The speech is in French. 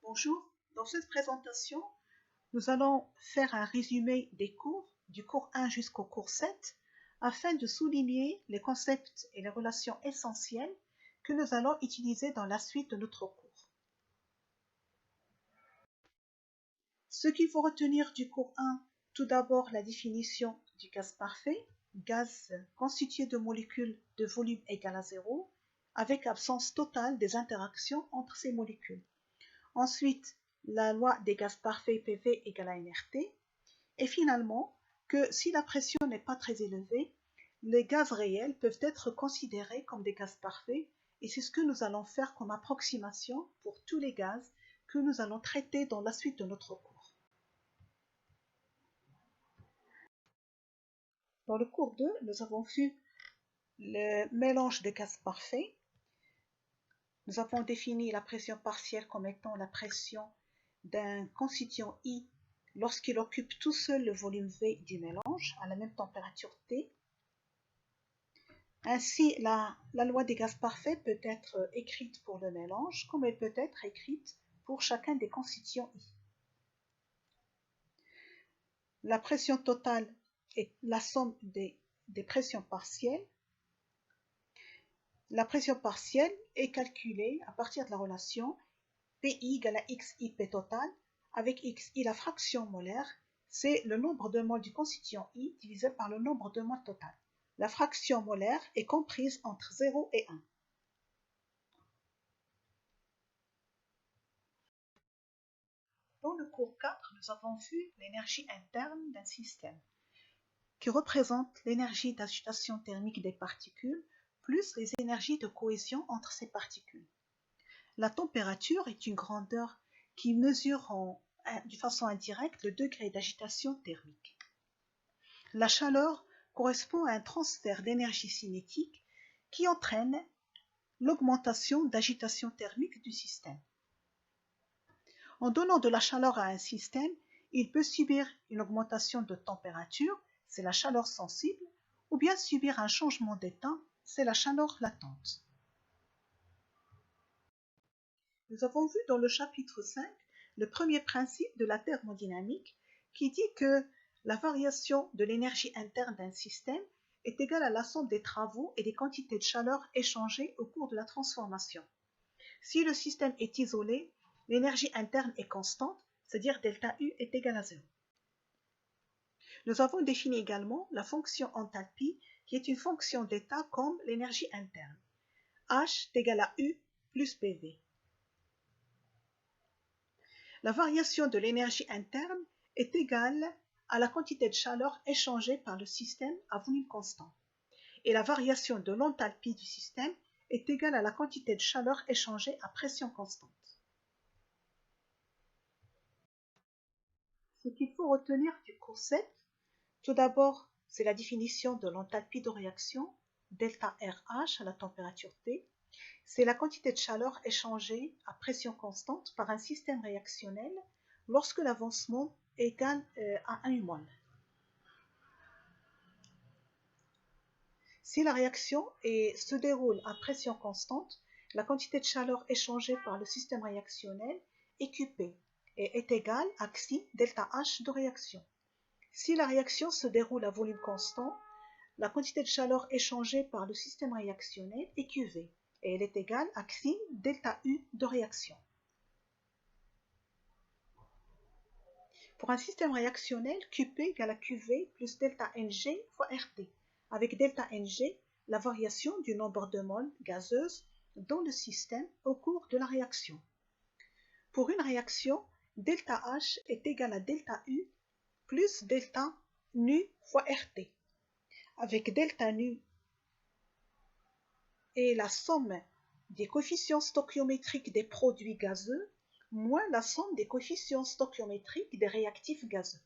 Bonjour, dans cette présentation, nous allons faire un résumé des cours, du cours 1 jusqu'au cours 7, afin de souligner les concepts et les relations essentielles que nous allons utiliser dans la suite de notre cours. Ce qu'il faut retenir du cours 1, tout d'abord la définition du gaz parfait, gaz constitué de molécules de volume égal à 0, avec absence totale des interactions entre ces molécules. Ensuite, la loi des gaz parfaits PV égale à nRT. Et finalement, que si la pression n'est pas très élevée, les gaz réels peuvent être considérés comme des gaz parfaits. Et c'est ce que nous allons faire comme approximation pour tous les gaz que nous allons traiter dans la suite de notre cours. Dans le cours 2, nous avons vu le mélange de gaz parfaits. Nous avons défini la pression partielle comme étant la pression d'un constituant I lorsqu'il occupe tout seul le volume V du mélange à la même température T. Ainsi, la loi des gaz parfaits peut être écrite pour le mélange comme elle peut être écrite pour chacun des constituants I. La pression totale est la somme des pressions partielles. La pression partielle est calculée à partir de la relation PI égale à XIP total, avec XI la fraction molaire, c'est le nombre de moles du constituant I divisé par le nombre de moles total. La fraction molaire est comprise entre 0 et 1. Dans le cours 4, nous avons vu l'énergie interne d'un système, qui représente l'énergie d'agitation thermique des particules, plus les énergies de cohésion entre ces particules. La température est une grandeur qui mesure de façon indirecte le degré d'agitation thermique. La chaleur correspond à un transfert d'énergie cinétique qui entraîne l'augmentation d'agitation thermique du système. En donnant de la chaleur à un système, il peut subir une augmentation de température, c'est la chaleur sensible, ou bien subir un changement d'état, c'est la chaleur latente. Nous avons vu dans le chapitre 5 le premier principe de la thermodynamique qui dit que la variation de l'énergie interne d'un système est égale à la somme des travaux et des quantités de chaleur échangées au cours de la transformation. Si le système est isolé, l'énergie interne est constante, c'est-à-dire delta U est égal à 0. Nous avons défini également la fonction enthalpie qui est une fonction d'état comme l'énergie interne. H est égal à U plus PV. La variation de l'énergie interne est égale à la quantité de chaleur échangée par le système à volume constant. Et la variation de l'enthalpie du système est égale à la quantité de chaleur échangée à pression constante. Ce qu'il faut retenir du cours 7, tout d'abord, c'est la définition de l'enthalpie de réaction, delta RH à la température T. C'est la quantité de chaleur échangée à pression constante par un système réactionnel lorsque l'avancement est égal à 1 mol. Si la réaction se déroule à pression constante, la quantité de chaleur échangée par le système réactionnel est QP et est égale à xi delta H de réaction. Si la réaction se déroule à volume constant, la quantité de chaleur échangée par le système réactionnel est QV et elle est égale à xi delta U de réaction. Pour un système réactionnel, QP égale à QV plus delta NG fois RT, avec delta NG la variation du nombre de moles gazeuses dans le système au cours de la réaction. Pour une réaction, delta H est égal à delta U plus delta nu fois RT, avec delta nu est la somme des coefficients stoichiométriques des produits gazeux moins la somme des coefficients stoichiométriques des réactifs gazeux.